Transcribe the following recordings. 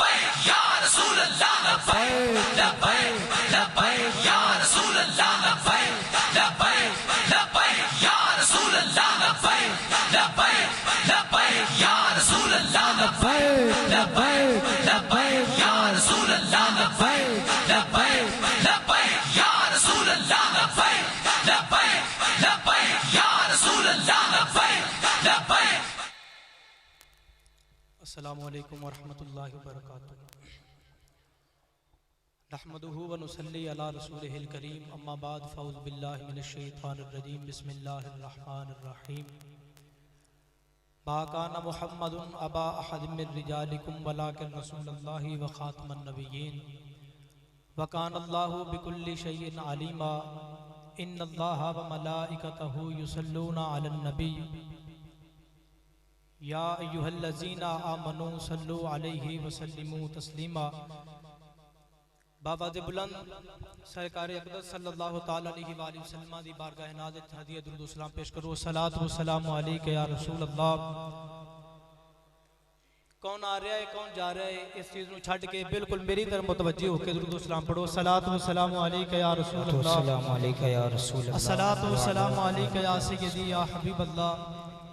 लब्बैक या रसूल अल्लाह लब्बैक लब्बैक लब्बैक या रसूल अल्लाह लब्बैक लब्बैक लब्बैक या रसूल अल्लाह लब्बैक लब्बैक लब्बैक या रसूल अल्लाह लब्बैक लब्बैक लब्बैक या रसूल अल्लाह लब्बैक लब्बैक लब्बैक या रसूल अल्लाह लब्बैक लब्बैक लब्बैक या रसूल अल्लाह लब्बैक लब्बैक। अस्सलामु अलैकुम वरहमतुल्लाहि वबरकातुहू। नहमदुहु व नुसल्ली अला रसूलिहिल करीम, अम्मा बाद, फ़अऊज़ु बिल्लाहि मिनश शैतानिर रजीम, बिस्मिल्लाहिर रहमानिर रहीम। मा काना मुहम्मदुन अबा अहदिम मिन रिजालिकुम वलाकिन रसूलुल्लाहि व खातमन नबिय्यीन व कानल्लाहु बिकुल्लि शैइन अलीमा। इन्नल्लाहा व मलाइकतहु युसल्लूना अलन नबी या अय्युहल्लज़ीना आमनू सल्लु अलैहि वसल्लिमू तस्लीमा। बाबा बुलंद सरकार अक़दस सल्लल्लाहु तआला अलैहि वसल्लम दी बारगाह नाज़त हदिया दुरूद व सलाम पेश करो। सलात व सलाम अलैका या रसूल अल्लाह। कौन आ रहा है कौन जा रहा है, इस चीज़ को छड़ के बिल्कुल मेरी तरफ मुतवज्जो होकर दुरूद व सलाम पढ़ो। सलात व सलाम अलैका या रसूल अल्लाह। सलाम अलैका या रसूल अल्लाह। सलात व सलाम अलैका या सय्यदी या हबीब अल्लाह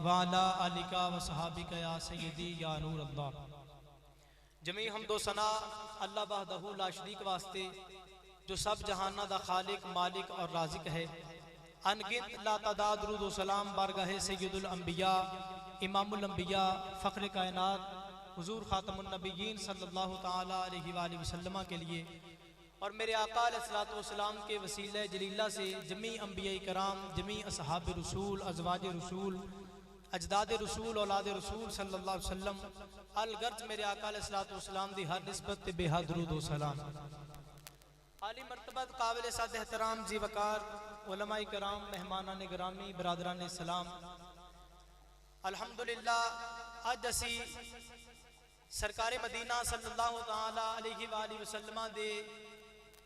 वाला अलिका व सहाबिका या सय्यदी या नूर अल्लाह। जमी हम्दो सना अल्लाह वहदहू ला शरीक वास्ते जो सब जहाना दा खालिक मालिक और राज़िक है। अनगिनत लातादाद दुरूद व सलाम बारगाहे सय्यदुल अंबिया इमामुल अंबिया फ़ख्र कायनात हुज़ूर ख़ातमुन नबिय्यीन सल्लल्लाहु तआला अलैहि वसल्लम के लिए और मेरे आका अलैहिस्सलातु वस्सलाम के वसीले जलीला से जमी अंबिया कराम, जमी असहाब रसूल, अज़वाज रसूल, अजदाद रसूल, औलाद रसूल सल्लल्लाहु अलैहि वसल्लम अलगर्ज मेरे आका अलैहिस्सलातु वस्सलाम दी हर निस्बत ते बेहद दुरूद व सलाम। आली मर्तबत काबिल साद एहतराम जी वकार उलमाए कराम, मेहमानान गिरामी, बरादरान इस्लाम, अल्हम्दुलिल्लाह अज असी सरकारे मदीना सल्लल्लाहु तआला अलैहि वसल्लम दे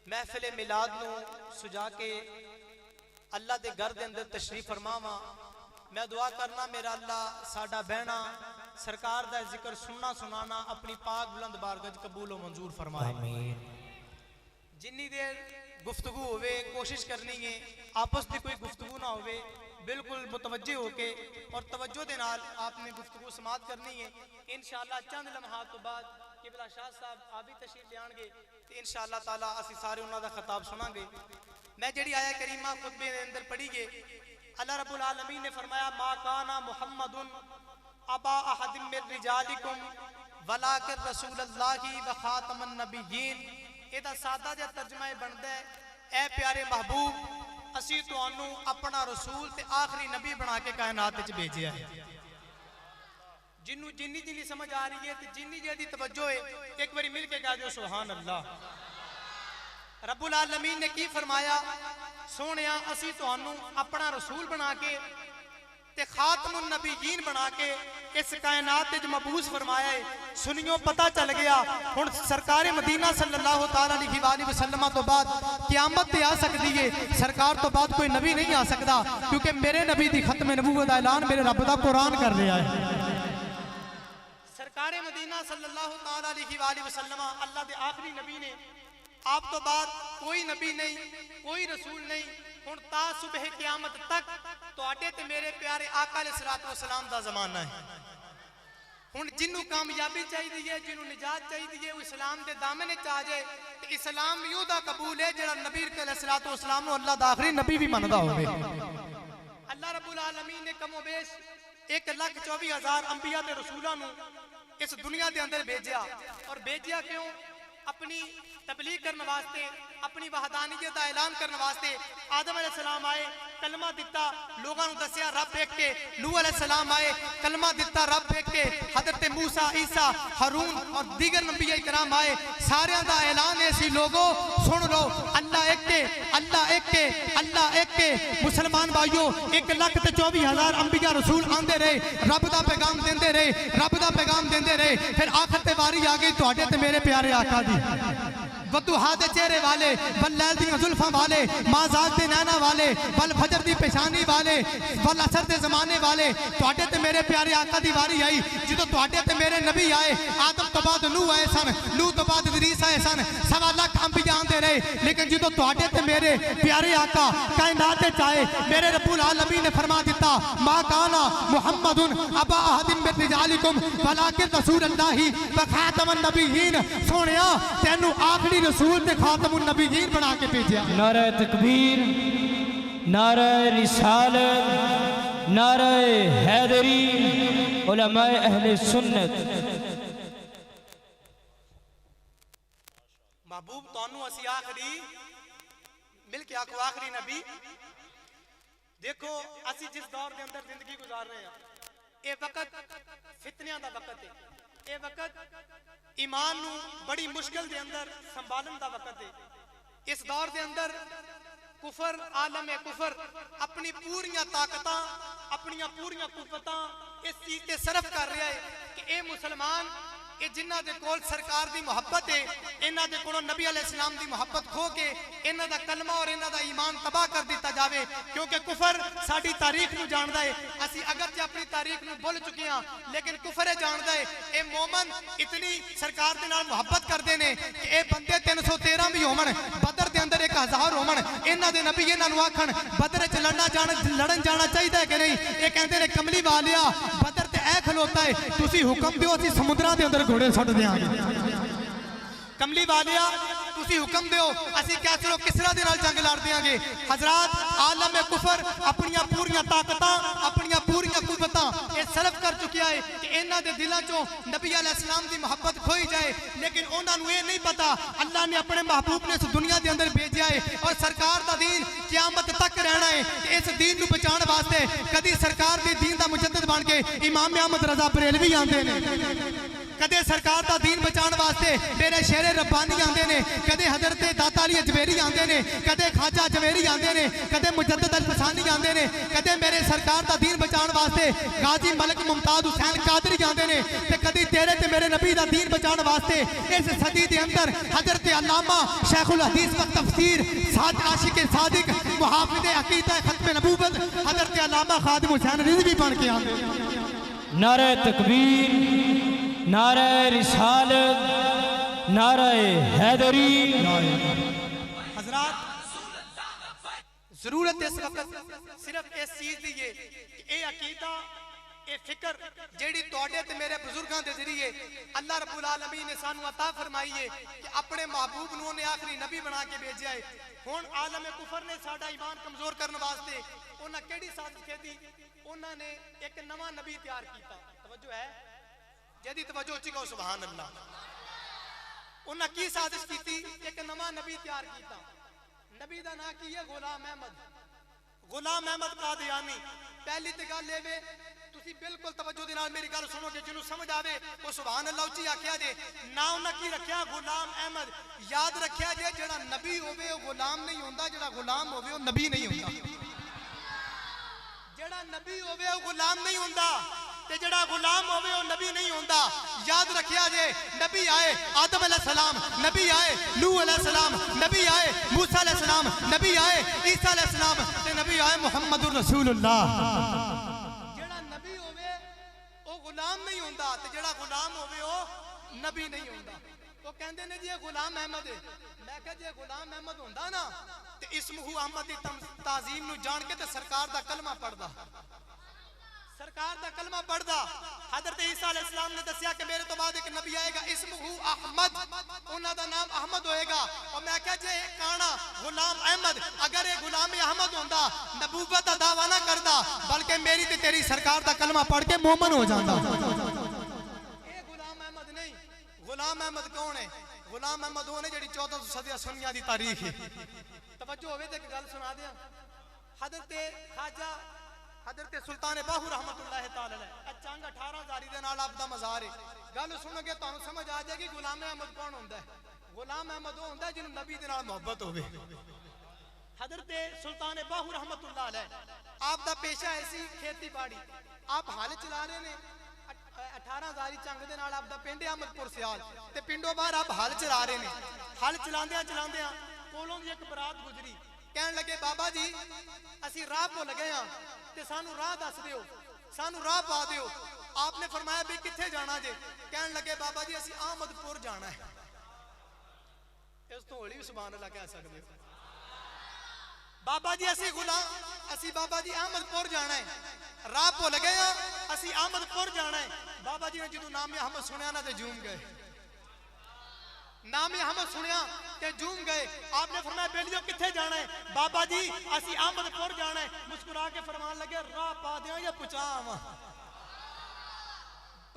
महफिल मिलाद नूं सुजा के अल्लाह दे घर दे अंदर तशरीफ फरमावा। मैं दुआ करना मेरा अल्लाह साडा बहना सरकार दा जिक्र सुनना सुनाना अपनी पाक बुलंद बारगाह कबूल व मंजूर फरमाए। जिन्नी देर गुफ्तगू होवे कोशिश करनी है आपस की कोई गुफ्तगू ना होवे, बिल्कुल मुतवज्जे होके और तवज्जो दे नाल आपने गुफ्तगू समात करनी है। इंशाअल्लाह चंद लम्हात तो बाद किबला शाह साहब आप भी तशरीफ लियाणगे तो इंशाअल्लाह ताला असी सारे उन्हां दा खिताब सुनांगे। मैं जिहड़ी आया करीमा खुतबे दे अंदर पढ़ी गई, अल्लाह रब्बुल आलमीन ने फरमाया मा काना मुहम्मदुन अबा अहदिम मिन रिजालिकुम वलाकिन रसूलुल्लाहि व खातमन नबिय्यीन। एदा सादा जिहा तर्जमा बनदा है, ए प्यारे महबूब असी तुहानू अपना रसूल ते आखिरी नबी बना के कायनात विच भेजिया है। जिन्नू जिन्नी जिन्नी समझ आ रही है ते जिन्नी जिहदी तवज्जो है एक बारी मिल के कह दो सुभान अल्लाह। रब्बुल आलमीन ने की फरमाया, सोहणिया असी तुहानू अपना रसूल बना के ते खातमुन नबिय्यीन बना के इस कायनात विच मबूस फरमाया है। सुनियो पता चल गया हुण सरकारे मदीना सल्लल्लाहु तआला अलैहि वसल्लम तो बाद क़यामत ते आ सकदी है, सरकार तो बाद कोई नबी नहीं आ सकता, क्योंकि मेरे नबी दी खत्म नबूवत दा ऐलान मेरे रब दा कुरान कर रहा है। सरकारे मदीना सल्लल्लाहु तआला अलैहि वसल्लम अल्लाह दे आखिरी नबी ने, आप तो बाद कोई नबी नहीं कोई रसूल नहीं। हुण ता सुबह क़यामत तक तुहाडे ते मेरे प्यारे आका अलैहिस्सलातु वस्सलाम दा ज़माना है। हुण जिन्नू कामयाबी चाहिए है, जिन्नू निजात चाहिए है, वो इस्लाम के दामन च आ जाए तो इस्लाम यूं दा कबूल है जिहड़ा नबी अलैहिस्सलातु वस्सलाम नूं अल्लाह दा आखिरी नबी भी मनदा होवे। अल्लाह रब्बुल आलमीन ने कमोबेश 1,24,000 अंबिया ते रसूलां नूं इस दुनिया के अंदर भेजा। और भेजा क्यों? अपनी तबलीग करने वास्ते, अपनी वहदानियत का ऐलान करने वास्ते। आदम अलैहिस्सलाम आए, कलमा दिता, लोगों को दसिया रब एक के। नूह अलैहिस्सलाम आए, कलमा दिता, रब एक के। हजरत मूसा, ईसा, हारून और दीगर नबिया इकराम आए, सारियां दा ऐलान है सी लोगो सुन लो, अल्लाह एक के, अल्लाह एक के, अल्लाह एक के। मुसलमान भाइयों 1,24,000 अंबिया रसूल आंदे रहे, रब दा पैगाम देंदे रहे, रब दा पैगाम देंदे रहे। फिर आखिर ते वारी आ गई तुहाडे ते मेरे प्यारे आका दी। वदुहा दे चेहरे वाले, वल लैल दी जुल्फां वाले, माज़ाक दे नैना वाले, वल फजर दी पेशानी वाले, वल असर दे ज़माने वाले। तुहाडे ते मेरे प्यारे आका दी वारी आई जदों तुहाडे ते मेरे नबी आए। आदम तो बाद नूह आए सन, नूह तो बाद इदरीस आए सन, 1.25 लाख अंबिया आंदे रहे। लेकिन जदों तुहाडे ते मेरे प्यारे आका कायनात च आए, मेरे रब्बुल आलमीन ने फरमा दिता, मा काना मुहम्मदुन अबा अहदिन मिन रिजालिकुम वलाकिन रसूलुल्लाहि व खातमुन नबिय्यीन। सोहणिया तेनू आखिरी रसूल ते खातमुन नबिय्यीन बना के भेजा। नारे तकबीर, नारे रिसालत, नारे हैदरी, उलमाए अहले सुन्नत। महबूब तानू असी आखिरी मिल के आखो आखिरी नबी। देखो असी जिस दौर के अंदर जिंदगी गुजार रहे हैं, ये वक्त फितनियां दा वक्त है। ये वक्त ईमान नू बड़ी मुश्किल दे अंदर संभालन दा वक्त है। इस दौर के अंदर कुफर, आलम कुफर अपनी पूरियां ताकतां, अपनी पूरियां कुव्वतां इस चीज ते सरफ कर रहा है कि ये मुसलमान ये जिन्हां दे कोल सरकार दी मोहब्बत है, इन्हां दे कोलों नबी अलैहिस्सलाम दी मोहब्बत खो के इन्हां दा कलमा और इन्हां दा ईमान तबाह कर दिता जावे। क्योंकि कुफर साडी तारीख नू जानदा है। असी अगरचे अपनी तारीख नू भुल चुके हां, लेकिन कुफर है जानदा है। ये मोमन इतनी सरकार दे नाल मोहब्बत करदे ने कि ये बंदे 313 भी होवन, बदर दे अंदर 1000 होवन, इन्हां दे नबी इन्हां नू आखण बदर च लड़न जाना चाहिए कि नहीं। ये कहंदे ने कमली वालिया बदर ते ऐ खलोता है, तुसी हुक्म दिओ असी समुद्रां दे अंदर घोड़े सट देंगे। कमली वालिया तुसी हुक्म दिओ असी कैसरो किसरा दे नाल जंग लड़ देंगे। हजरात आलम कुफर अपनी पूरियां ताकतां, अपनी पूरियां कुव्वतां ये सरफ कर चुकिया है कि इन्हां दे दिलां चों नबी अलैहिस्सलाम दी मोहब्बत खोई जाए। लेकिन उन्हां नू ये नहीं पता अल्लाह ने अपने महबूब ने इस दुनिया दे अंदर भेजा है और सरकार दा दीन क़यामत तक रहना है। इस दीन नू बचाने वास्ते कदी सरकार दे दीन दा मुजद्दिद बन के इमाम अहमद रज़ा बरेलवी आंदे ने, कदे सरकार दा दीन बचाने वास्ते मेरे शेरे रब्बानी आंदे ने, कदे हजरत दाता अली अजमेरी आंदे ने, कदे ख्वाजा अजमेरी आंदे ने, कदे मुजद्दिद अल फसानी आंदे ने, कदे मेरे सरकार दा दीन बचाने वास्ते गाजी मलक मुमताज हुसैन कादरी आंदे ने, ते कदी तेरे ते मेरे नबी दा दीन बचाने वास्ते इस सदी दे अंदर हजरत अल्लामा शेखुल हदीस व तफसीर साद आशिक सादिक मुहाफिज अकीदा खत्म नबूवत हजरत अल्लामा खादिम हुसैन रिजवी बन के आंदे। नारे तकबीर, नारे रिसालत, नारे हैदरी। हजरात जरूरत इस वक्त सिर्फ इस चीज की है कि ये अकीदा, ये फिक्र जेड़ी तुहाडे ते मेरे बुजुर्गां दे जरिए अल्लाह रब्बुल आलमीन ने सानू अता फरमाई है कि अपने महबूब नू ने आखिरी नबी बना के भेजा है। हुण आलम कुफर ने साडा ईमान कमजोर करने वास्ते उन्हां केड़ी साजिश कीती? उन्हां ने एक नवा नबी तैयार कीता। तवज्जो है जदी तवज्जो उच्ची कहो सुभान अल्लाह। उन्हां की साजिश कीती? एक नवा नबी तैयार कीता। नबी दा नाम की है गुलाम अहमद। गुलाम अहमद कादियानी। पहली ते गल एवे तुसी बिल्कुल तवज्जो दे नाल मेरी गल सुनोगे, जिन्हों समझ आवे वो सुभान अल्लाह उच्ची आखिया जे। ना उन्हां की रखिया गुलाम अहमद। याद रखिया जे जेड़ा नबी होवे वो गुलाम नहीं होंदा, जेड़ा गुलाम होवे वो नबी नहीं होंदा। जेड़ा नबी होवे वो गुलाम नहीं होंदा ते जेड़ा गुलाम होवे वो नबी नहीं होंदा। याद रखिया जे नबी आए आदम अलैहिस्सलाम, नबी आए नूह अलैहिस्सलाम, नबी आए मूसा अलैहिस्सलाम, नबी आए ईसा अलैहिस्सलाम ते नबी आए मुहम्मदुर रसूलुल्लाह। जेड़ा नबी होवे वो गुलाम नहीं होंदा ते जेड़ा गुलाम होवे वो नबी नहीं होंदा। वो कहंदे ने जी ये गुलाम अहमद है। मैं कहा जे गुलाम अहमद होंदा ना ते इसमहू अहमद दी ताजीम नू जान के ते सरकार दा कलमा पढ़दा, सरकार दा कलमा पढ़दा। हजरत ईसा अलैहिस्सलाम ने दसिया कि मेरे तो बाद एक नबी आएगा इसमहू अहमद, उन्हां दा नाम अहमद होएगा। और मैं कहा जे काना गुलाम अहमद, अगर ये गुलाम अहमद होंदा नबूवत दा दावा ना करदा बल्कि मेरी ते तेरी सरकार दा कलमा पढ़ के मोमन हो जांदा। ये गुलाम अहमद नहीं। गुलाम अहमद कौन है? गुलाम अहमद वो ने जेड़ी 1400 सदी सुन्नियां दी तारीख है। तवज्जो होवे ते एक गल सुना दियां। हजरत ख्वाजा हजरत सुल्तान बाहू रहमतुल्लाह तआला अलैह चंग 18 जारी दे नाल आपदा मज़ार है। गल सुनोगे तो समझ आ जाएगी गुलाम अहमद कौन होंदा है। गुलाम अहमद वो होंदा है जिन्होंने नबी दे नाल मोहब्बत होवे। हजरत सुल्तान बाहू रहमतुल्लाह अलैह आपदा पेशा ऐसी खेती बाड़ी, आप हाल चला रहे ने 18 जारी चंग दे नाल आपदा पिंड अहमदपुर सियाल ते पिंडों बाहर आप हाल चला रहे ने। हल चलांदियां चलांदियां कोलों दी एक बरात गुजरी कहन लगे बाबा जी असी राह भुल गए हां ते सानू राह दस दिओ सानू राह पा दिओ आपने फरमाया भी किथे जाना जे कहन लगे बाबा जी असी अहमदपुर जाना है इस तो होली सुभान अल्लाह कह सकदे हो बाबा जी असी बाबा जी अहमदपुर जाना है राह भुल गए हां असी अहमदपुर जाना है बाबा जी ने जदों नाम अहमद सुनिया ना ते झूम गए नाम अहमद सुनिया ते झूम गए आपने फरमाया बेलियो किथे जाना है बाबा जी असी अहमदपुर जाना है मुस्कुरा के फरमान लगे राह पा दियां या पहुंचा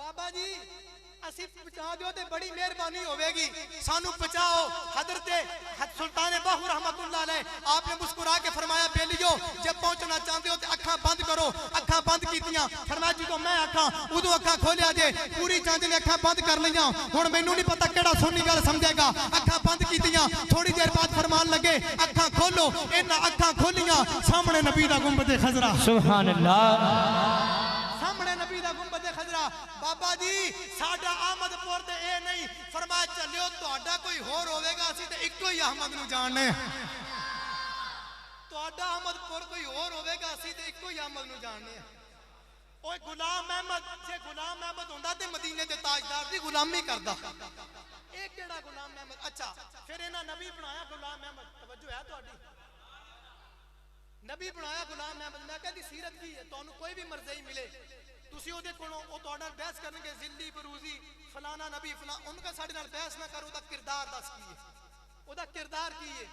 बाबा जी असी पहुंचा दियो ते बड़ी मेहरबानी होवेगी सानू पहुंचाओ हजरत सुल्तान बाहू रहमतुल्लाह अलैह आपने मुस्कुरा के फरमाया बेलियो जब पहुंचना चाहते हो ते अखां बंद करो अखां बंद कीतियां फरमाया जो मैं आखां उदों अखां खोलिया जे पूरी चांद ने अखां बंद कर लियां हुण मैनू नहीं पता केड़ा सुननी गल समझेगा अखां बंद कीतियां थोड़ी देर बाद फरमान लगे अखां खोलो इन्हां अखां खोलियां सामने नबी दा गुंबद खजरा सुभान अल्लाह सामने नबी दा गुंबद खजरा बाबा जी साडा अहमदपुर ते ए नहीं फरमाया चलियो तुहाडा कोई होर होवेगा असी ते इक्को ही अहमद नू जानने तुहाडा अहमदपुर कोई होर होवेगा असी ते इक्को ही अहमद नू जानने ओए गुलाम अहमद जे गुलाम अहमद हुंदा ते मदीने दे ताजदार दी गुलामी करदा ए केड़ा गुलाम अहमद अच्छा फिर इन्हां नबी बनाया गुलाम अहमद तवज्जो है तुहाडी नबी बनाया गुलाम अहमद मैं कहदी सीरत की है तुहानू कोई भी मरज़ई मिले तुसी ओदे कोलों ओ तुहाडे नाल बहस करनगे जिल्ली बरूजी फलाना नबी फला उनका साडे नाल बहस ना करो ओदा किरदार दस की है ओदा किरदार की है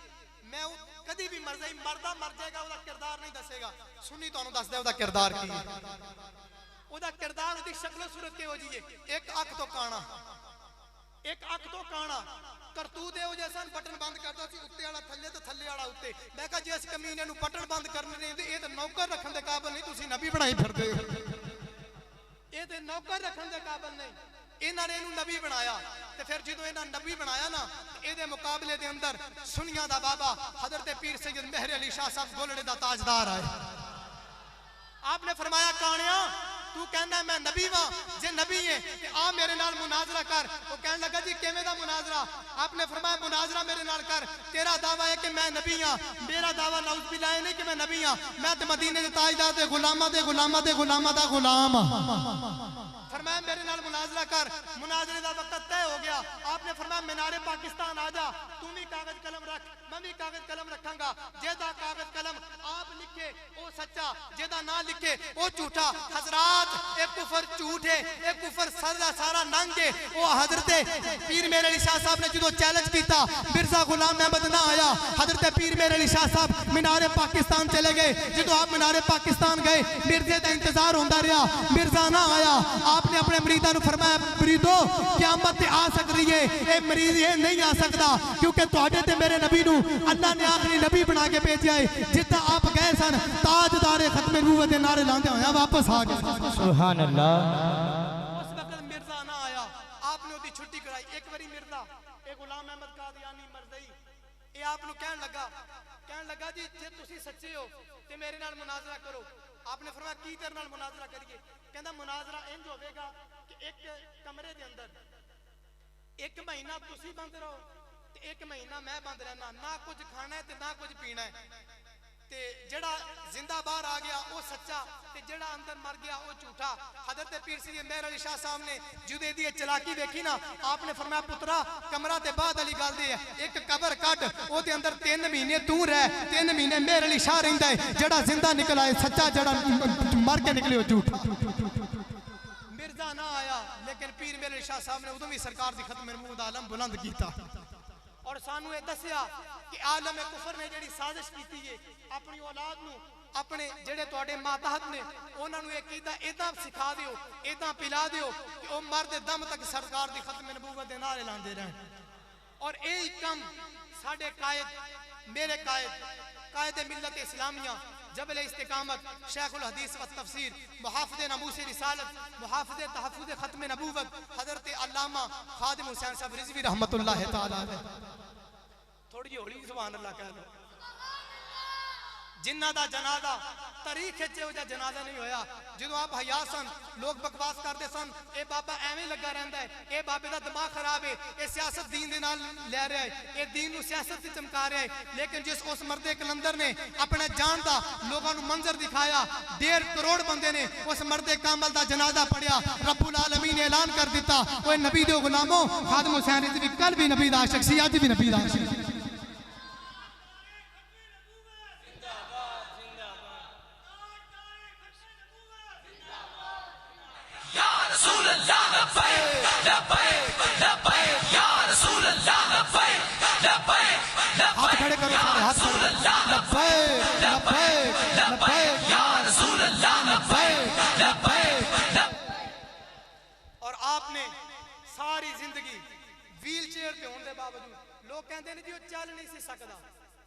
मैं कदी भी मरज़ई मरदा मर जाएगा ओदा किरदार नहीं दसेगा सुन्नी तुहानू दस दे ओदा किरदार की है ओदा किरदार ओदी शक्ल सूरत किहो जी है एक अख तो काना एक अख तो काना करतूत है जैसा बटन बंद करता सी उत्ते वाला थल्ले ते थल्ले वाला उत्ते मैं कहा जिस कमीने नू बटन बंद करने नहीं ये तो नौकर रखने के काबिल नहीं तुसी नबी बनाई फिरदे हो ये तो नौकर रखने के काबिल नहीं इन्हां ने इहनू नबी बनाया ते फिर जदों इन्हां नबी बनाया ना इहदे मुकाबले दे अंदर सुनिया दा बाबा हजरत पीर सैयद मेहर अली शाह साहब गोलड़े दा ताजदार आए आपने फरमाया कानिया तू कहना मैं नबी वां जे नबी है ते आ मेरे नाल मुनाजरा कर वो कहने लगा जी किवें दा मुनाजरा आपने फरमाया मुनाजरा मेरे नाल कर तेरा दावा है कि मैं नबी हां मेरा दावा नौज बिल्लाह नहीं कि मैं नबी हां मैं ते मदीने दे ताजदार दे गुलामां दा गुलाम फरमाया मेरे नाल मुनाजरा कर मुनाजरे दा वक्त तय हो गया आपने फरमाया मीनारे पाकिस्तान आ जा तू भी कागज कलम रख मैं भी कागज कलम रखांगा जेदा कागज कलम आप लिखे ओ सच्चा जेदा ना लिखे ओ झूठा हजरात एक कुफर झूठ है एक कुफर सारा नंग है ओ हजरत पीर मेरे अली शाह साहब ने जो चैलेंज किया मिर्जा गुलाम अहमद ना आया हजरत पीर मेरे अली शाह साहब मीनारे पाकिस्तान चले गए जो आप मीनारे पाकिस्तान गए मिर्जे का इंतजार होता रहा मिर्जा ना आया आपने अपने मरीदा नु फरमाया मरीदो क़यामत आ सकती है ये मरीज ये नहीं आ सकता क्योंकि तुहाडे ते मेरे नबी नु अल्लाह ने आखिरी नबी बना के भेजा है जितना आप गए सन ताजदार खत्म नबूवत दे नारे लांदे होया वापस आ गए सुभान अल्लाह उस वक्त मिर्जा ना आया आपने ओदी छुट्टी कराई एक बारी मिर्जा ए गुलाम अहमद कादियानी मरज़ई ए आप नु कहन लगा जी जे तुसी सच्चे हो ते मेरे नाल मुनाजरा करो आपने फरमाया की तेरे नाल मुनाजरा करिए कहंदा मुनाजरा इंज होवेगा कि एक कमरे दे अंदर एक महीना तुसी बंद रहो ते एक महीना मैं बंद रहना ना कुछ खाना है ते ना कुछ पीना है ते जेड़ा जिंदा बाहर आ गया वो सच्चा ते जेड़ा अंदर मर गया वो झूठा हजरत पीर सैयद मेहर अली शाह साहब ने जुदे दी चलाकी देखी ना आपने फरमाया पुत्रा कमरा ते बाद अली गल दी है एक कबर कट ओदे अंदर 3 महीने तू रह 3 महीने मेहर अली शाह रहिंदा है जेड़ा जिंदा निकला है सच्चा जेड़ा मर के निकले झूठा मिर्जा ना आया लेकिन पीर मेहर अली शाह साहब ने उदों भी सरकार दी खत्म महमूद आलम बुलंद कीता और सानू ये दसिया कि आलम कुफर ने जेड़ी साजिश की है अपनी औलाद नू अपने जेड़े तुहाडे मातहत ने उन्हां नू ये कीदा इदां सिखा दियो इदां पिला दियो कि ओ मरदे दम तक सरकार दी खत्म नबूवत दे नारे लांदे रहन और यही कम साडे कायद मेरे कायद मिल्लत इस्लामिया जबल इस्तिकामत शेखुल हदीस व तफसीर मुहाफिज़ नमूस रिसालत मुहाफिज़ तहफ़्फ़ुज़ खत्म नबूवत हजरत अल्लामा खादिम हुसैन साहब रिज़वी रहमतुल्लाह तआला अलैह थोड़ी हौली सुभान अल्लाह कह लो जिन्हां दा जनाजा तारीख च वो जनाजा नहीं होया। जो आप हया सन लोग बकवास करते सन, ये बाबा एवं लगा रहा है, ये बाबे का दिमाग खराब है, ये सियासत दीन दे नाल लै रहा है, ये दीन नूं सियासत से चमका रहा है। लेकिन जिस उस मर्दे कलंदर ने अपने जान का लोगों को मंजर दिखाया, 1.5 करोड़ बंदे ने उस मर्दे कामल का जनाजा पढ़िया। रब्बुल आलमीन ने ऐलान कर दिता, ओए नबी दे गुलामों, खादिम हुसैन भी कल भी नबी दा आशिक सी, अज भी नबी दा आशिक। हाथ खड़े करो सारे, हाथ खड़े। लब्बैक लब्बैक लब्बैक या रसूल अल्लाह, लब्बैक लब्बैक। और आपने सारी जिंदगी व्हील चेयर पे होने के बावजूद, लोग कहते हैं जी वो चल नहीं सी सकता,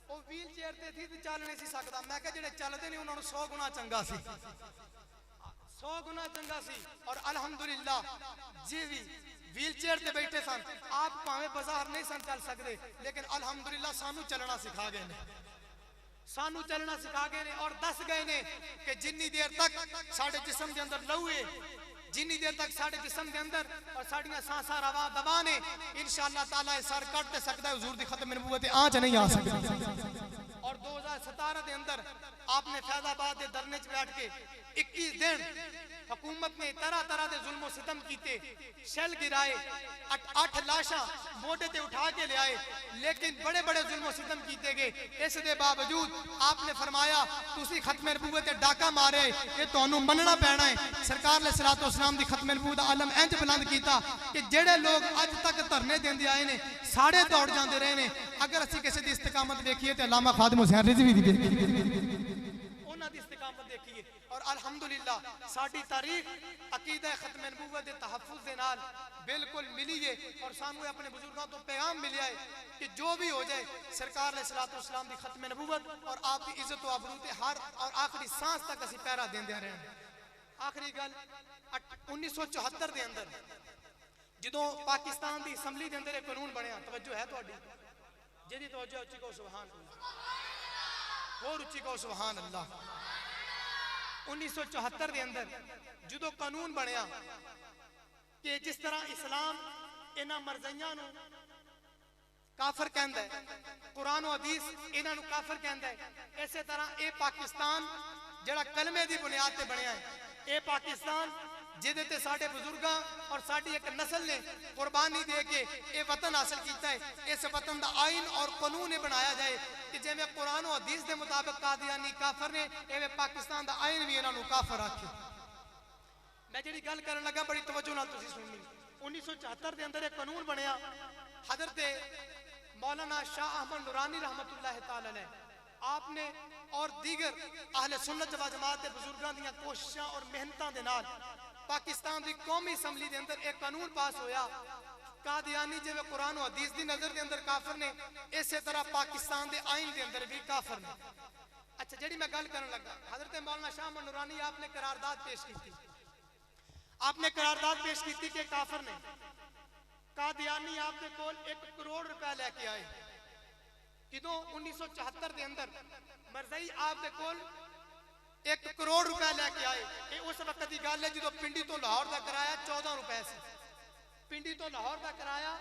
वो व्हील चेयर पे थी तो चल नहीं सी सकता। मैं कहा जिहड़े चलते नहीं उन्होंने 100 गुना चंगा सी, 100 गुना चंगा सी। और अल्हम्दुलिल्लाह जी भी व्हील चेयर पे बैठे सन, आप भावे बाजार नहीं सन चल सकते, लेकिन अल्हम्दुलिल्लाह सानू चलना सिखा गए ने, सानू चलना सिखा गए ने। और दस गए ने कि जिन्नी देर तक साडे जिस्म के अंदर लहू है, जिन्नी देर तक साडे जिस्म के अंदर और साडियां सांसां रवा दबा ने, इंशाअल्लाह ताला सर कट सकता है, हुजूर दी खत्म नबूवत आंच नहीं आ सकती। और 2017 के अंदर आपने फैजाबाद के धरने च बैठ के 21 दिन हुकूमत ने तरह तरह के जुल्म सितम किए, शैल गिराए, 8 लाशा मोढे ते उठा के ले आए, लेकिन बड़े बड़े जुल्म सितम किए गए। इस दे बावजूद आपने फरमाया तुसी खत्म नबूवत ते डाका मारे, ये तुहानू मनना पैना है। सरकार ने सलातो सलाम दी खत्म नबूवत दा आलम इंज बुलंद किया कि जेड़े लोग अज तक धरने देंदे आए ने साड़े दौड़ जाते रहे ने, अगर असी किसी की इस्तिकामत देखिए तो अल्लामा खादिम हुसैन रिजवी दी उन्हां दी इस्तिकामत देखिए। और अल्हम्दुलिल्लाह साडी तारीख अकीदा खत्म नबूवत दे तहफ्फुज़ दे नाल बिल्कुल मिली है। और सानू अपने बुजुर्गों तो पैगाम मिलिया है कि जो भी हो जाए सरकार अलैहिस्सलातु वस्सलाम दी खत्म नबूवत और आपकी इज्जत व आबरू ते हर और आखिरी सांस तक असी पहरा देंदे रहे। आखिरी गल 1974 के अंदर जो पाकिस्तान की असैम्बली के अंदर एक कानून बनया, तवज्जो है तुहाडी, जिहदी तवज्जो उच्ची कहो सुभान अल्लाह, होर उच्ची कहो सुभान अल्लाह। 1974 के अंदर जो कानून बनया कि जिस तरह इस्लाम इन्हां मरज़इयां नूं काफर कहंदा है, कुरान और हदीस इन्हां नूं काफर कहंदा है, इस तरह ये पाकिस्तान जिहड़ा कलमे की बुनियाद ते बनया है, ये पाकिस्तान जिहदे ते साडे बुजुर्गां और साडी एक नस्ल ने कुर्बानी दे के ये वतन हासिल किया है। इस वतन का आइन और कानून बनाया जाए कि जिवें कुरान और हदीस के मुताबिक कादियानी काफर ने, इवें पाकिस्तान का आइन भी इन्हां नूं काफर आखे। मैं जिहड़ी गल करन लगा बड़ी तवज्जो नाल तुसीं सुननी। 1974 के अंदर एक कानून बनया, हजरत मौलाना शाह अहमद नूरानी रहमतुल्लाह तआला अलैह आपने और दीगर अहले सुन्नत व जमात के बुजुर्गों दी कोशिशों और मेहनतों के नाल पाकिस्तान की कौमी असैम्बली के अंदर एक कानून पास होया, कादियानी जिवें कुरान और हदीस की नजर के अंदर काफर ने, इस तरह पाकिस्तान के आइन के अंदर भी काफर ने। अच्छा जी मैं गल करन लगा, हजरत मौलाना शाह अहमद नूरानी आपने करारदाद पेश की, आपने करारदाद पेश की कि काफर ने कादियानी आपके कोल 1 करोड़ रुपया लेके आए। जो 1974 के अंदर मरज़ई आपके कोल 1 करोड़ रुपया लेके आए, ये उस वक्त की गल है जो पिंडी तो लाहौर का किराया 14 रुपए सी, पिंडी तो लाहौर का किराया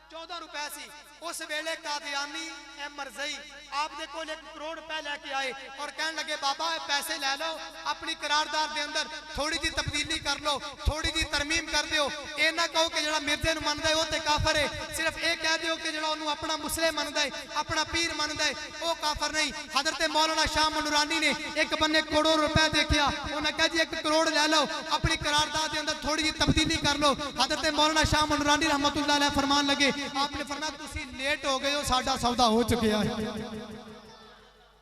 14 रुपए सी। उस वेले कादियानी मरज़ई आपके कोल 1 करोड़ रुपया लेके आए और कहने लगे बाबा पैसे ले लो, अपनी करारदाद के अंदर थोड़ी जी तब्दीली कर लो, थोड़ी जी तरमीम कर दो, ये ना कहो कि जो मिर्जे नूं मनदा है वो ते काफर है, सिर्फ ये कह दो कि जो उन्होंने अपना मुसले मनदा है, अपना पीर मनदा है, वो काफर नहीं। हजरत मौलाना शाह नूरानी ने एक बन्ने करोड़ रुपया देखा, उन्हें कहा जी 1 करोड़ ले लो, अपनी करारदाद के अंदर थोड़ी जी तब्दीली कर लो। हजरत मौलाना शाह नूरानी रहमतुल्लाह अलैह फरमान लगे, आपने फरमाया तुसी लेट हो गए हो, साडा सौदा हो चुका है।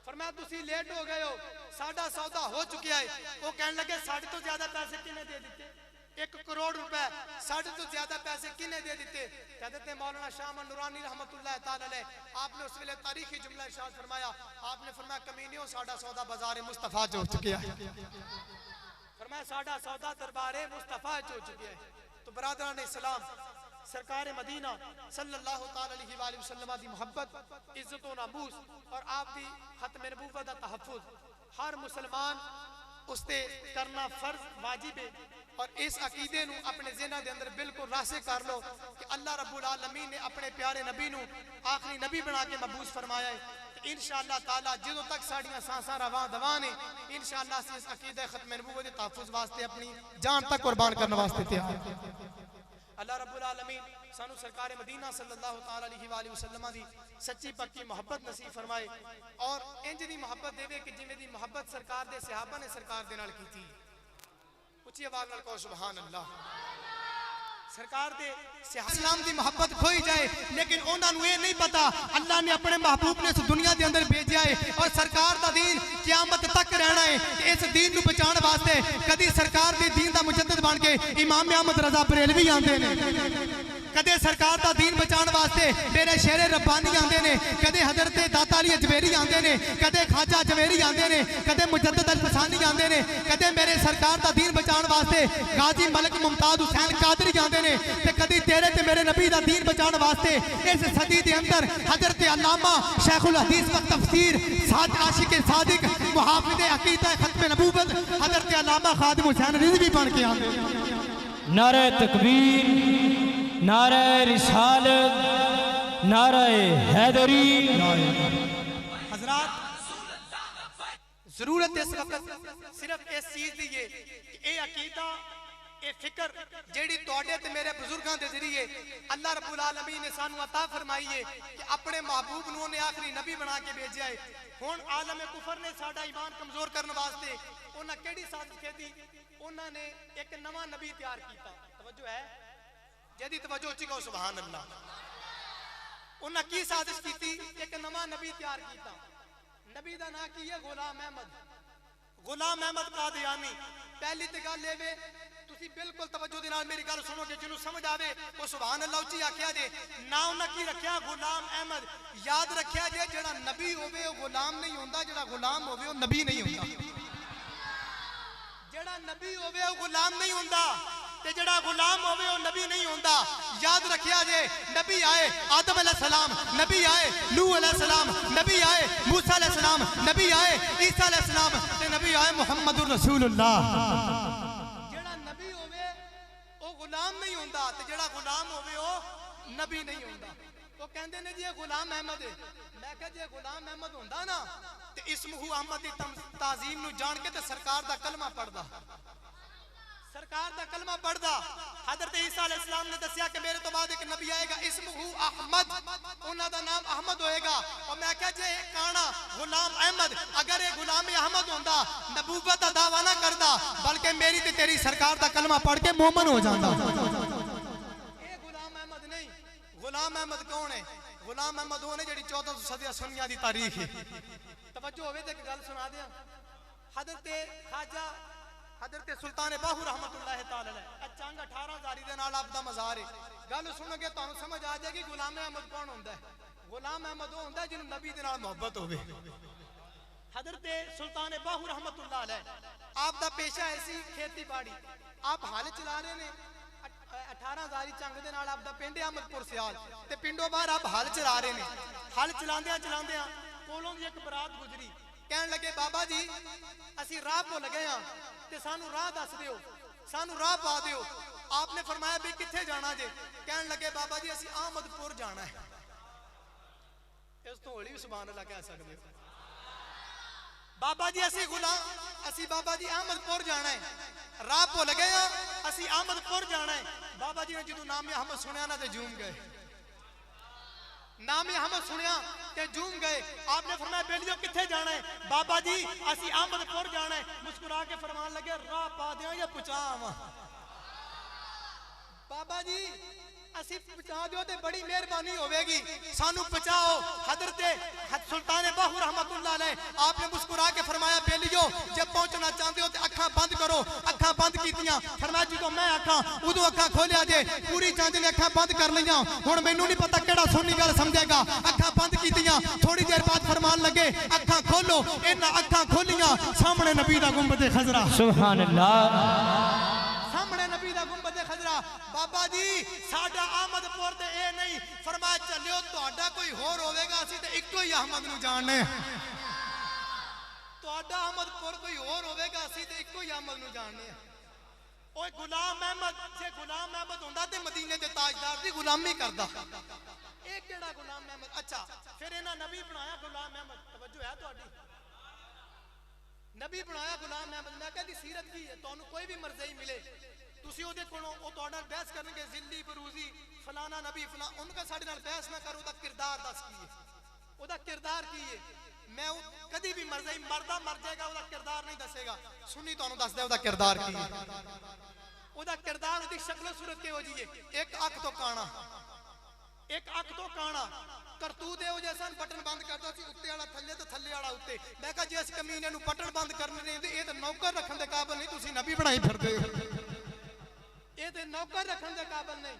फरमाया तुसी लेट हो गए हो, साडा सौदा हो चुका है। वो कहने लगे साढ़े तो ज्यादा पैसे किने दे दिते, 1 करोड़ रुपए साढ़े तो ज्यादा पैसे किने दे दिते। कहते मौलाना शाह नूरानी रहमतुल्लाह तआला अलैह आपने उस वेले तारीखी जुमला इरशाद फरमाया, आपने फरमाया कमीनियों साडा सौदा बाजार मुस्तफा च हो चुका है। फरमाया साडा सौदा दरबार मुस्तफा च हो चुका है। तो बरादरान इस्लाम सरकार मदीना सल्लल्लाहु ताला अलैहि वसल्लम दी मुहब्बत, इज्जत व नामूस और आप दी खत्म नबूवत दा तहफ्फुज हर मुसलमान उसते करना फर्ज वाजिब है। और इस अकीदे नू अपने ज़हन दे अंदर बिल्कुल रासे कर लो कि अल्लाह रब्बुल आलमीन ने अपने प्यारे नबी नू आखिरी नबी बना के मबूस फरमाया है। इंशाअल्लाह ताला जो तक साड़ियां सांसां रवां दवां ने इंशाअल्लाह इस अकीदे खत्म नबूवत दे तहफ्फुज वास्ते अपनी जान तक कुर्बान करने वास्ते तैयार। अल्लाह रब्बुल आलमीन सानू सरकार मदीना सल्लल्लाहु ताला अलैहि वसल्लम दी सच्ची पक्की मोहब्बत नसीब फरमाए और इंज दी मोहब्बत देवे कि जिवें दी मोहब्बत सरकार दे सहाबा ने सरकार दे नाल कीती। उच्ची आवाज़ नाल कहो सुभान अल्लाह। सरकार दे इस्लाम दी मोहब्बत खोई जाए लेकिन उन्हां नूं ये नहीं पता अल्लाह ने अपने महबूब ने इस दुनिया दे अंदर भेजा है और सरकार दा दीन क़यामत तक रहना है। इस दीन नूं बचाने वास्ते कदी सरकार दे दीन दा मुजद्दिद बन के इमाम अहमद रज़ा बरेलवी आंदे ने, कदे सरकार दा दीन बचाने वास्ते मेरे शेरे रब्बानी आंदे ने, कदे हजरत दाता अली अजमेरी आंदे ने, कदे ख्वाजा अजमेरी आंदे ने, कदे मुजद्दिद अल फसानी आंदे ने, कदे मेरे सरकार दा दीन बचाने वास्ते गाजी मलक मुमताज हुसैन कादरी आंदे ने, ते कदी तेरे ते मेरे नबी दा दीन बचाने वास्ते इस सदी दे अंदर हजरत अल्लामा शेखुल हदीस व तफसीर साद आशिक सादिक मुहाफिज अकीदा खत्म नबूवत हजरत अल्लामा खादिम हुसैन रिजवी बन के आंदे। नारे तकबीर, नारे रिसालत, नारे हैदरी। हजरात जरूरत इस वक्त सिर्फ इस चीज दी है कि ये अकीदा ये फिक्र जेड़ी तुहाडे ते मेरे बुजुर्गां दे जरिए अल्लाह रब्बुल आलमीन ने सानू अता फरमाई है कि अपने महबूब नूं उन्हें आखिरी नबी बना के भेजा है। हुण आलम कुफर ने साडा ईमान कमजोर करने वास्ते उन्हां केड़ी साजिश कीती? उन्हां ने एक नवा नबी तैयार कीता। तवज्जो है जदी तवज्जो उच्ची कहो सुभान अल्लाह। उन्हां की साजिश कीती? एक नवा नबी तैयार कीता। नबी दा नाम की है गुलाम अहमद। गुलाम अहमद कादियानी। पहली ते गल एवे तुसी बिल्कुल तवज्जो दे नाल मेरी गल सुनोगे जिन्हों समझ आवे वो सुभान अल्लाह उच्ची आखिया जे। ना उन्हां की रखिया गुलाम अहमद। याद रखिया जे जेड़ा नबी होवे वो गुलाम नहीं होंदा, जेड़ा गुलाम होवे वो नबी नहीं होंदा। जेड़ा नबी होवे वो गुलाम नहीं होंदा ते जेड़ा गुलाम होवे वो नबी नहीं होंदा। याद रखिया जे नबी आए आदम अलैहिस्सलाम, नबी आए नूह अलैहिस्सलाम, नबी आए मूसा अलैहिस्सलाम, नबी आए ईसा अलैहिस्सलाम ते नबी आए मुहम्मदुर रसूलुल्लाह। जेड़ा नबी होवे वो गुलाम नहीं होंदा ते जेड़ा गुलाम होवे वो नबी नहीं होंदा। वो कहंदे ने जी ये गुलाम अहमद है। मैं कहा जे गुलाम अहमद होंदा ना ते इसमहू अहमद दी ताजीम नू जान के ते सरकार दा कलमा पढ़दा, सरकार दा कलमा पढ़दा। हजरत ईसा अलैहिस्सलाम ने दसिया कि मेरे तो बाद एक नबी आएगा इसमहू अहमद, उन्हां दा नाम अहमद होएगा। और मैं कहा जे काना गुलाम अहमद अगर ये गुलाम अहमद होंदा नबूवत दा दावा ना करदा बल्कि मेरी ते तेरी सरकार दा कलमा पढ़ के मोमन हो जांदा। ये गुलाम अहमद नहीं। गुलाम अहमद कौन है? गुलाम अहमद वो ने जेड़ी 1400 सदी सुनिया दी तारीख है। तवज्जो होवे ते एक गल सुना दियां। हजरत ख्वाजा हजरत सुल्तान बाहू रहमतुल्लाह ताला अलैह अचंग 18 जारी दे नाल आपदा मज़ार है। गल सुनोगे तुहानू समझ आ जाएगी गुलाम अहमद कौन होंदा है। गुलाम अहमद वो होंदा जिन्होंने नबी दे नाल मोहब्बत होवे। हजरत सुल्तान बाहू रहमतुल्लाह अलैह आपदा पेशा ऐसी खेती बाड़ी। आप हाल चला रहे ने 18 जारी चंग दे नाल आपदा पिंड अहमदपुर सियाल ते पिंडों बाहर आप हल चला रहे ने। हल चलांदियां चलांदियां कोलों दी एक बरात गुजरी। कहन लगे बाबा जी असी राह भुल गए हां ते सानू राह दस दिओ, सानू राह पा दिओ। आपने फरमाया भी कित्थे जाना जे? कहन लगे बाबा जी असी अहमदपुर जाना है। इस तो होली भी सुभान अल्लाह कह सकदे हो। बाबा जी असी बाबा जी अहमदपुर जाना है। राह भुल गए हां असी अहमदपुर जाना है। बाबा जी ने जो नाम अहमद सुनिया ना ते झूम गए। नाम अहमद सुनिया ते झूम गए। आपने फरमाया बेलियो किथे जाना है? बाबा जी असी अहमदपुर जाना है। मुस्कुरा के फरमान लगे राह पा दिया या पहुंचा आवा। बाबा जी असी पहुंचा दियो ते बड़ी मेहरबानी होवेगी, सानू पहुंचाओ। हजरत सुल्तान बाहू रहमतुल्लाह अलैह आपने मुस्कुरा के फरमाया बेलियो जब पहुंचना चाहते हो तो अखां बंद करो। अखां बंद कीतियां। फरमाया जो मैं आखां उदों अखां खोलिया जे। पूरी चंद ने अखां बंद कर लियां। हुण मैनू नहीं पता केड़ा सुन्नी गल समझेगा। अखां बंद कीतियां। थोड़ी देर बाद फरमान लगे अखां खोलो। इन्हां अखां खोलियां सामने नबी दा गुंबद खजरा। सुभान अल्लाह। सामने नबी नबी दा गुंबद खजरा बाबा जी साडा अहमदपुर ते ए नहीं फरमाया चलियो तुहाडा कोई होर होवेगा असी ते इक्को ही अहमद नूं जानने तुहाडा अहमदपुर कोई होर होवेगा असी ते इक्को ही अहमद नूं जानने ओए गुलाम अहमद जे गुलाम अहमद हुंदा ते मदीने दे ताजदार दी गुलामी करदा एक केड़ा गुलाम अहमद अच्छा फिर इन्हां नबी बनाया गुलाम अहमद तवज्जो है तुहाडी नबी बनाया गुलाम अहमद मैं कहदी सीरत की है तुहानू कोई भी मर्ज़ई मिले तुसी ओदे कोलों ओ तुहाडा बहस करनगे जिल्ली बरूजी फलाना नबी फलाना उनका साडे नाल बहस ना करो ओदा किरदार दस की है ओदा किरदार की है मैं कदी भी मर्ज़ई मरदा मर जाएगा ओदा किरदार नहीं दसेगा सुन्नी तुहानू दस दे ओदा किरदार की है ओदा किरदार ओदी शक्ल सूरत के हो जी एक अख तो काना एक अख तो काना करतूत है जैसा बटन बंद करता सी उत्ते वाला थल्ले ते थल्ले वाला उत्ते मैं कहा जिस कमीने नु बटन बंद करने नहीं ये तो नौकर रखने दे काबिल नहीं तुसी नबी बनाई फिरदे हो ये तो नौकर रखने दे काबिल नहीं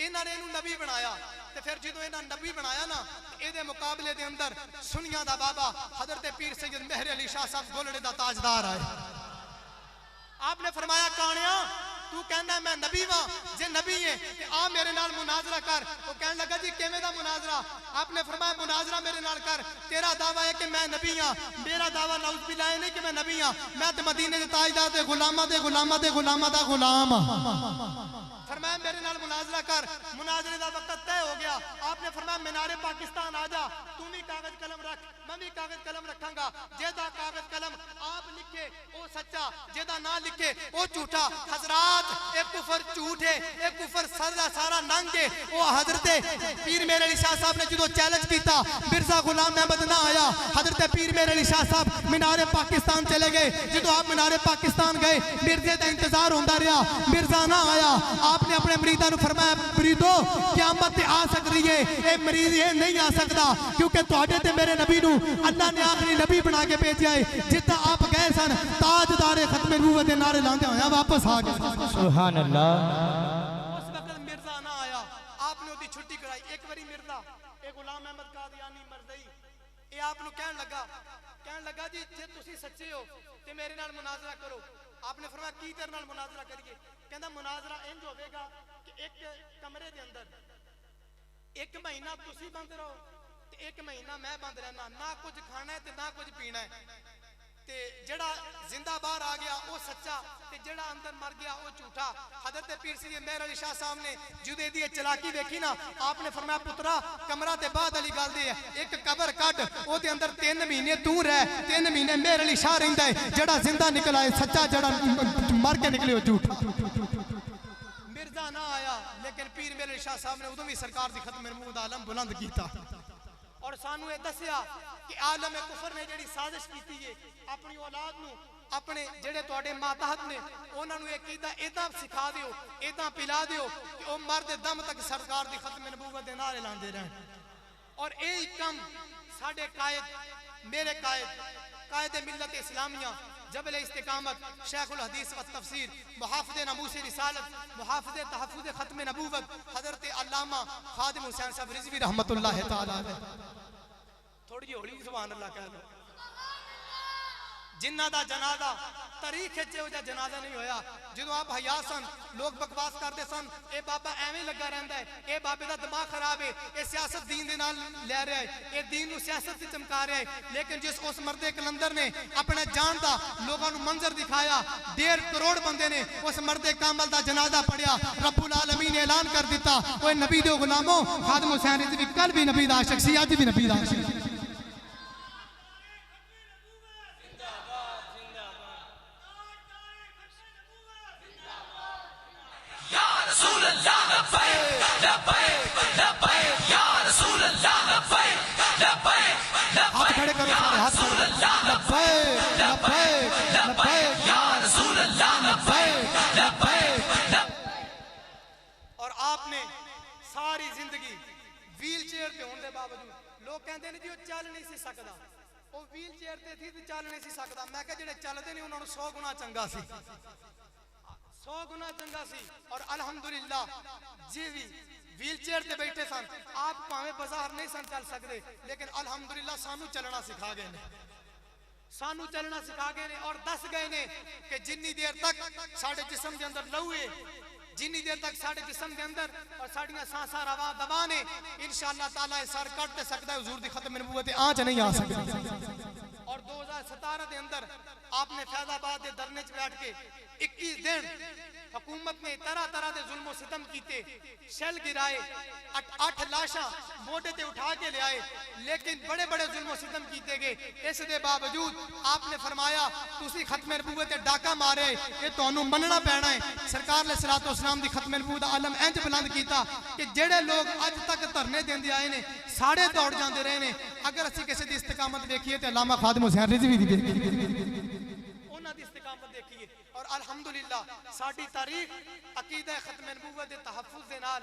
इन्हां ने इनू नबी बनाया ते फिर जदों इन्हां नबी बनाया ना इहदे मुकाबले दे अंदर सुनिया दा बाबा हजरत पीर सैयद मेहर अली शाह साहब गोलड़े दा ताजदार आए आपने फरमाया कानिया तू कहना मैं नबी वां जे नबी है ते आ मेरे नाल मुनाजरा कर वो कहने लगा जी किवें दा मुनाजरा आपने फरमाया मुनाजरा मेरे नाल कर तेरा दावा है कि मैं नबी हां मेरा दावा नौज बिल्लाह नहीं कि मैं नबी हां मैं ते मदीने दे ताजदार दे गुलामा दा गुलाम फरमाया मेरे नाल मुनाजरा कर मुनाजरे दा वक्त तय हो गया आपने फरमाया मीनारे पाकिस्तान आ जा तू भी कागज कलम रख मैं भी कागज कलम रखांगा जेदा कागज कलम आप लिखे वो सच्चा जेदा ना लिखे वो झूठा हजरात एक कुफर झूठ है एक कुफर सारा नंग है वो हजरत पीर मेरे अली शाह साहब ने जो चैलेंज किया मिर्जा गुलाम अहमद ना आया हजरत पीर मेरे अली शाह साहब मीनारे पाकिस्तान चले गए जो आप मीनारे पाकिस्तान गए मिर्जे का इंतजार होता रहा मिर्जा ना आया आपने अपने मरीदा नु फरमाया मरीदो क़यामत आ सकती है ये मरीज ये नहीं आ सकता क्योंकि तुहाडे ते मेरे नबी नु अल्लाह ने आखिरी नबी बना के भेजा है जितना आप गए सन ताजदारे खत्म नबूवत दे नारे लांदे होया वापस आ गए सुभान अल्लाह उस वक्त मिर्जा ना आया आपने ओदी छुट्टी कराई एक बारी मिर्जा ए गुलाम अहमद कादियानी मरज़ई ए आप नु कहन लगा जी जे तुसी सच्चे हो ते मेरे नाल मुनाजरा करो आपने फरमाया की तेरे नाल मुनाजरा करिए कहंदा मुनाजरा इंज होवेगा कि एक कमरे दे अंदर एक महीना तुसी बंद रहो ते एक महीना मैं बंद रहना ना कुछ खाना है ते ना कुछ पीना है ते जेड़ा जिंदा बाहर आ गया वो सच्चा ते जेड़ा अंदर मर गया वो झूठा हजरत पीर सैयद मेहर अली शाह साहब ने जुदे दी चलाकी देखी ना आपने फरमाया पुत्रा कमरा ते बाद अली गल दी है एक कबर कट ओदे अंदर 3 महीने तू रह 3 महीने मेहर अली शाह रहिंदा है जेड़ा जिंदा निकला है सच्चा जेड़ा मर के निकले हो झूठा मिर्जा ना आया लेकिन पीर मेहर अली शाह साहब ने उदों भी सरकार दी खत्म महमूद आलम बुलंद कीता और सानू ये दसिया कि आलम कुफर ने जेड़ी साजिश की है अपनी औलाद नू अपने जेड़े तुहाडे मातहत ने उन्हां नू एक कीदा इदां सिखा दियो इदां पिला दियो कि ओ मरदे दम तक सरकार दी खत्म नबूवत दे नारे लांदे रहन और यही कम साडे कायद मेरे कायद मिल्लत इस्लामिया जबल इस्तिकामत शेखुल हदीस व तफसीर मुहाफिज़ नमूस रिसालत मुहाफिज़ तहफ़्फ़ुज़ खत्म नबूवत हज़रत अल्लामा खादिम हुसैन साहब रिज़वी रहमतुल्लाह तआला अलैह थोड़ी हौली सुभान अल्लाह कह लो जिन्ना दा जनाजा तारीख जो जनाजा नहीं होया जो आप हया सन लोग बकवास करते सन ए बाबा एवें लगा रहिंदा है ए बाबे दा दिमाग खराब है ए सियासत दीन दे नाल ले रहा है ए दीन नु सियासत से चमका रहा है लेकिन जिस उस मर्दे कलंदर ने अपने जान दा लोगों नु मंजर दिखाया 1.5 करोड़ बंदे ने उस मर्दे कामल दा जनाजा पढ़िया रब्बुल आलमीन ने ऐलान कर दिता ओए नबी दे गुलामों खादिम हुसैन रिज़वी कल भी नबी दा आशिक सी आज भी नबी दा आशिक हाथ खड़े करो सारे हाथ खड़े लब्बैक लब्बैक लब्बैक या रसूल अल्लाह लब्बैक लब्बैक और आपने सारी जिंदगी व्हील चेयर पे होने के बावजूद लोग कहते हैं जी वो चल नहीं सी सकता वो व्हील चेयर ते थी ते चल नहीं सी सकता मैं कहा जेड़े चलते नहीं उन्होंने 100 गुना चंगा सी 100 गुना चंगा सी और अल्हम्दुलिल्लाह जी भी व्हील चेयर ते बैठे सन आप भावे बाजार नहीं सन चल सकते लेकिन अल्हम्दुलिल्लाह सानू चलना सिखा गए ने सानू चलना सिखा गए ने और दस गए ने कि जिन्नी देर तक साडे जिस्म के अंदर लहू है जिन्नी देर तक साढ़े जिस्म के अंदर और साड़ियां सांसा रवा दवा ने इंशाअल्लाह ताला सर कट सकता है हुजूर दी खत्म नबूवत आंच नहीं आ सकती। और 2017 के अंदर आपने फैजाबाद के धरने च बैठ के 21 दिन हुकूमत ने तरह तरह के जुल्म सितम किए, शैल गिराए, 8 लाशा मोटे ते उठा के ले आए, लेकिन बड़े बड़े जुल्म सितम किए गए। इस दे बावजूद आपने फरमाया तुसी खत्म नबूवत डाका मारे, ये तुहानू मनना पैना है। सरकार ने सलातो सलाम दी खत्म नबूवत दा आलम इंज बुलंद किया कि जेड़े लोग अज तक धरने देंदे आए ने साढ़े दौड़ जाते रहे ने। अगर असी किसी की इस्तकामत देखिए तो अल्लामा खादिम हुसैन रिजवी दी उन्हां दी इस्तकामत देखिए। और अल्हम्दुलिल्लाह साडी तारीख अकीदा खत्म नबूवत दे तहफ्फुज़ दे नाल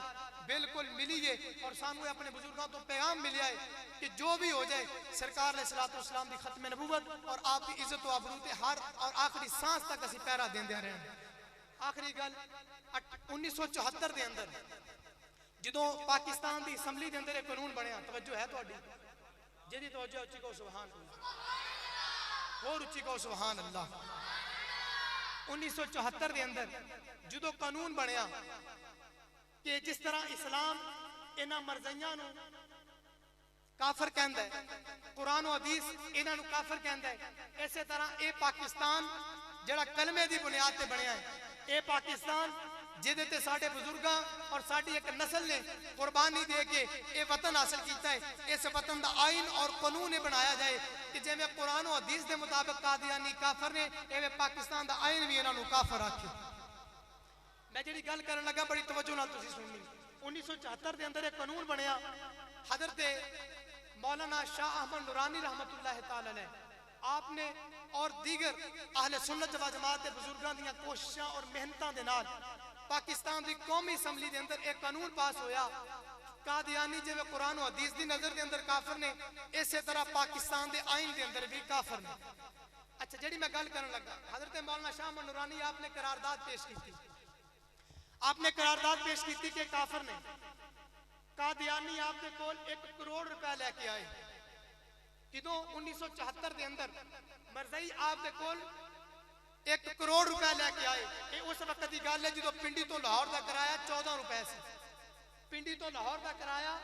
बिल्कुल मिली है। और सानू अपने बुजुर्गों तो पैगाम मिलिया है कि जो भी हो जाए सरकार अलैहिस्सलातु वस्सलाम दी खत्म नबूवत और आपकी इज्जत व आबरू ते हर और आखिरी सांस तक असी पहरा देंदे रहे। आखिरी गल 1974 के अंदर जो पाकिस्तान की असैम्बली के अंदर एक कानून बनया, तवज्जो है तुहाडी, जिहदी तवज्जो उच्ची कहो सुभान अल्लाह, और उच्ची कहो सुभान अल्लाह। 1974 के अंदर जो कानून बनया कि जिस तरह इस्लाम इन्हां मरज़इयां नूं काफर कहंदा है, कुरान और हदीस इन्हां नूं काफर कहंदा है, इसे तरह ये पाकिस्तान जिहड़ा कलमे की बुनियाद ते बनया है, ये पाकिस्तान जिहदे ते साडे बुजुर्गां और साडी एक नस्ल ने कुर्बानी दे के ये वतन हासिल किया है। इस वतन का आइन और कानून ये बनाया जाए कि जिवें कुरान और हदीस के मुताबिक कादियानी काफर ने, इवें पाकिस्तान का आइन भी इन्हां नूं काफर आखे। मैं जिहड़ी गल करन लगा बड़ी तवज्जो नाल तुसीं सुननी। 1974 के अंदर एक कानून बनया, हजरत मौलाना शाह अहमद नूरानी रहमतुल्लाह ताला अलैह आपने और दीगर अहले सुन्नत व जमात के बुजुर्गों दी कोशिशों और मेहनतां दे नाल पाकिस्तान की कौमी असैम्बली के अंदर एक कानून पास होया, कादियानी जिवें कुरान और हदीस की नजर के अंदर काफर ने, इसे तरह पाकिस्तान के आइन के अंदर भी काफर ने। अच्छा जी मैं गल करन लगा, हजरत मौलाना शाह अहमद नूरानी आपने करारदाद पेश की, आपने करारदाद पेश की कि काफर ने कादियानी आपके कोल 1 करोड़ रुपया लेके आए। किदों 1974 के अंदर मरज़ई आपके कोल 1 करोड़ रुपया लेके आए। ये उस वक्त की गल है जो पिंडी तो लाहौर का किराया 14 रुपए सी, पिंडी तो लाहौर का किराया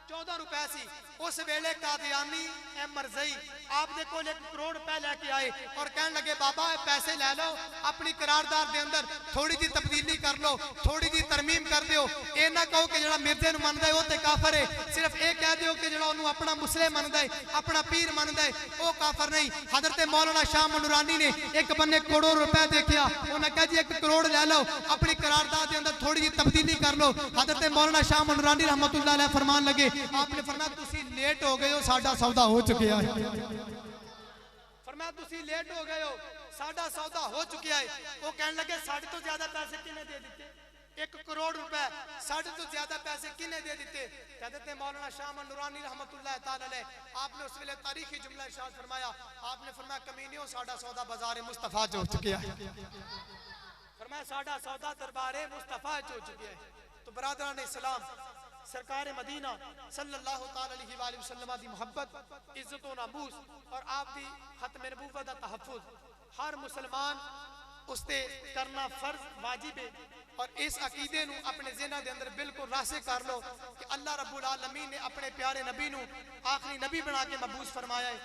14 रुपए सी। उस वेले कादियानी मरज़ई आपके कोल 1 करोड़ रुपया लेके आए और कहने लगे बाबा पैसे ले लो, अपनी करारदाद के अंदर थोड़ी जी तब्दीली कर लो, थोड़ी जी तरमीम कर दो। ये ना कहो कि जो मिर्जे नूं मनदा है वो तो काफर है, सिर्फ ये कह दो कि जो अपना मुसले मनदा है, अपना पीर मनदा है, वो काफर नहीं। हजरत मौलाना शाह नूरानी ने एक बन्ने करोड़ रुपया देखा, उन्हें कहा जी 1 करोड़ ले लो, अपनी करारदाद के अंदर थोड़ी जी तब्दीली कर लो। हजरत मौलाना शाह नूरानी रहमतुल्लाह अलैह फरमान लगे, आपने फरमाया तुसी लेट हो गए हो, साडा सौदा हो चुका है। फरमाया तुसी लेट हो गए हो, साडा सौदा हो चुका है। वो कहने लगे साढ़े तो ज्यादा पैसे किने दे दिते, 1 करोड़ रुपए साढ़े तो ज्यादा पैसे किने दे दिते। हज़रत मौलाना शाह नूरानी रहमतुल्लाह ताला अलैह आपने उस वेले तारीखी जुमला इरशाद फरमाया, आपने फरमाया कमीनियों साडा सौदा बाजार मुस्तफा च हो चुका है। फरमाया साडा सौदा दरबार मुस्तफा च हो चुका है। तो बरादरान इस्लाम सरकार मदीना सल्लल्लाहु ताला अलैहि वसल्लम दी मोहब्बत, इज्जत व नामूस और आप दी खत्म नबूवत दा तहफ्फुज़ हर मुसलमान उसते करना फर्ज वाजिब है। और इस अकीदे नू अपने ज़हन के अंदर बिल्कुल रासे कर लो कि अल्लाह रब्बुल आलमीन ने अपने प्यारे नबी नू आखिरी नबी बना के मबूस फरमाया है।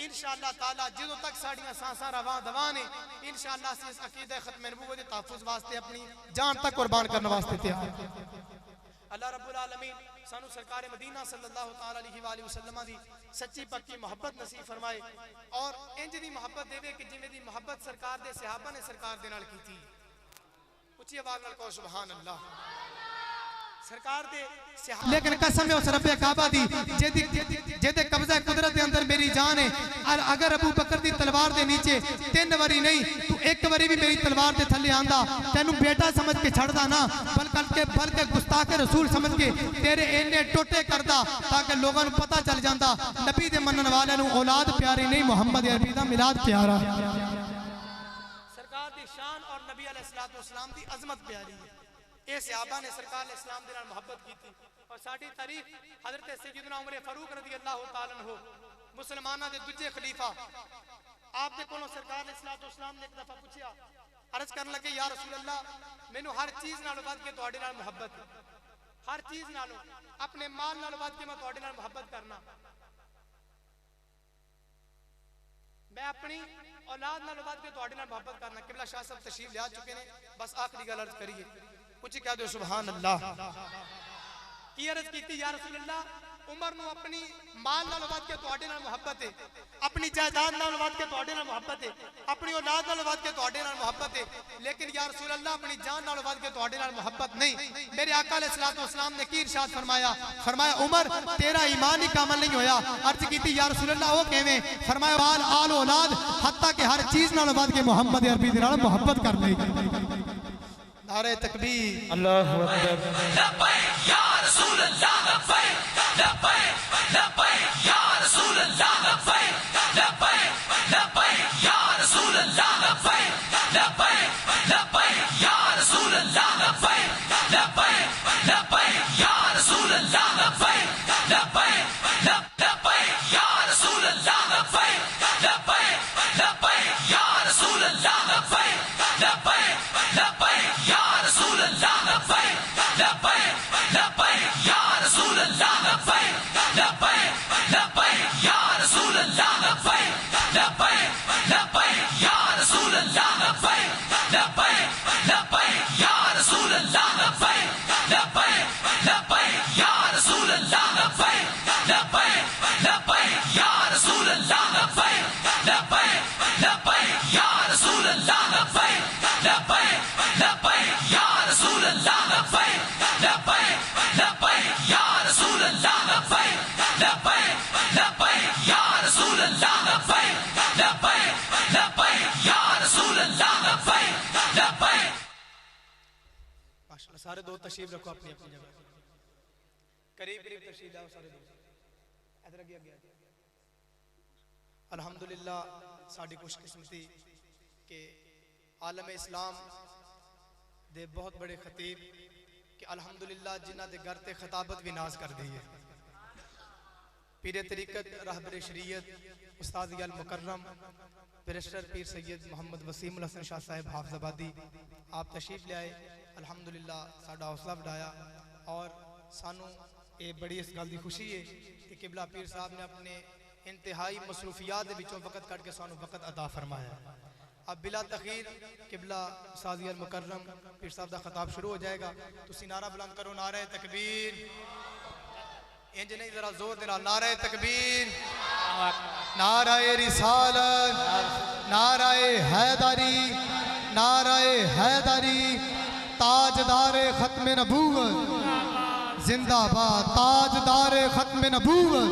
इंशाअल्लाह ताला जो तक साड़ियां सांसा रवा दवा ने इंशाअल्लाह इस अकीदे खत्म नबूवत के तहफ्फुज़ वास्ते अपनी जान तक कुर्बान करने वास्ते तैयार। अल्लाह रब्बुल आलमीन सानू सरकार मदीना सल्लल्लाहु ताला अलैहि वसल्लम दी सच्ची पक्की मोहब्बत नसीब फरमाए और इंज दी मोहब्बत देवे कि जिवें दी मोहब्बत सरकार दे सहाबा ने सरकार दे नाल कीती। उच्ची आवाज़ नाल कहो सुभान अल्लाह। सरकार दे लेकिन कसम है उस रब्बे काबा दी जेदे कब्जा कुदरत के अंदर मेरी जान है। अगर अबू बकर दी तलवार दे नीचे 3 बारी नहीं तू 1 बारी भी मेरी तलवार दे थल्ले आंदा तेनू बेटा समझ के छड़दा ना, बल्कि गुस्ताखे रसूल समझ के तेरे इन्ने टोटे करदा ताकि लोगों को पता चल जाता नबी दे मनन वाले नू औलाद प्यारी नहीं मोहम्मद अरबी दा मिलाद प्यारा। सरकार दी शान और नबी अलैहिस्सलातु वस्सलाम दी अजमत प्यारी है। ये सहाबा ने सरकार ने इस्लाम दे नाल मोहब्बत की थी और साडी तारीख हजरत सैयदना उमर फारूक रज़ी अल्लाह तआला अन्हु मुसलमाना दे दूजे खलीफा आप दे कोलों सरकार ने इस्लाम ने एक दफा पूछा अर्ज करन लगे या रसूल अल्लाह मैनू हर चीज नालों वध के तुहाडे नाल मुहब्बत है, हर चीज नालों अपने माल नालों वध के मैं तुहाडे नाल मुहब्बत करना, मैं अपनी औलाद नालों वध के तुहाडे नाल मुहब्बत करना। किबला शाह साहब तशरीफ ले आ चुके ने, बस आखिरी गल अर्ज करिए, कुछ कह दो सुभान अल्लाह। की अर्ज की या रसूल अल्लाह उमर नू अपनी माल नाल वध के तुहाडे नाल मुहब्बत है, अपनी जायदाद नाल वध के तुहाडे नाल मुहब्बत है, अपनी औलाद नाल वध के तुहाडे नाल मुहब्बत है, लेकिन या रसूल अल्लाह अपनी जान नाल वध के तुहाडे नाल मुहब्बत नहीं। मेरे आका अलैहिस्सलातु वस्सलाम ने की इरशाद फरमाया, फरमाया उमर तेरा ईमान ही कामल नहीं होया। अर्ज की या रसूल अल्लाह वो किवें? फरमाया माल आल औलाद हत्ता के हर चीज नाल वध के मोहम्मद अरबी दे नाल मुहब्बत कर ले। नारे तकबीर, अल्लाहु अकबर। लब्बैक या रसूल अल्लाह लब्बैक लब्बैक लब्बैक या रसूल अल्लाह लब्बैक लब्बैक लब्बैक या रसूल अल्लाह लब्बैक लब्बैक लब्बैक या रसूल अल्लाह लब्बैक लब्बैक लब्बैक या रसूल अल्लाह लब्बैक लब्बैक लब्बैक या रसूल अल्लाह लब्बैक लब्बैक लब्बैक या रसूल अल्लाह लब्बैक लब्बैक लब्बैक या रसूल अल्लाह लब्बैक लब्बैक लब्बैक या रसूल अल्लाह लब्बैक लब्बैक लब्बैक या रसूल अल्लाह लब्बैक लब्बैक लब्बैक या रसूल अल्लाह लब्बैक लब्बैक लब्बैक या रसूल अल्लाह लब्बैक लब्बैक लब्बैक या रसूल अल्लाह लब्बैक लब्बैक लब्बैक या रसूल अल्लाह लब्बैक लब्बैक लब्बैक या रसूल अल्लाह लब्बैक लब्बैक लब्बैक या रसूल अल्लाह लब्बैक लब्बैक लब्बैक या रसूल अल्लाह लब्बैक लब्बैक लब्बैक या रसूल अल्लाह लब्बैक लब्बैक लब्बैक या रसूल अल्लाह लब्बैक लब्बैक। माशाअल्लाह सारे दो तशरीफ रखो अपनी अपनी जगह, करीब करीब तशरीफ लाओ सारे दो, इधर आगे आगे। अल्हम्दुलिल्लाह साडी खुशकिस्मती के आलम इस्लाम दे बहुत बड़े खतीब कि अल्हम्दुलिल्लाह जिन्हां दे घर ते खताबत भी नाज कर दी है। पीरे तरीकत रहबर शरीयत उस्ताद अल मुकर्रम बैरिस्टर पीर सैयद मोहम्मद वसीमुल हसन शाह साहब हाफिज़ाबादी आप तशरीफ ले आए। अल्हम्दुलिल्लाह साडा हौसला बढ़ाया और सानू ये बड़ी इस गल की खुशी है कि किबला पीर साहब ने अपने इंतहाई मसरूफियात के विचों वक़्त कट के सानू वक़्त अता फरमाया। अब बिला तखीर किबला उस्ताद अल मुकर्रम पीर साहब का खिताब शुरू हो जाएगा। तुसी नारा बुलंद करो, नारे तकबीर। इंज नहीं जरा जोर दे नाल नारे तकबीर, नाराए रिसालत, नाराए हैदरी, नाराए हैदरी, ताजदारे खत्म नबूवत जिंदाबाद, ताजदारे खत्म नबूवत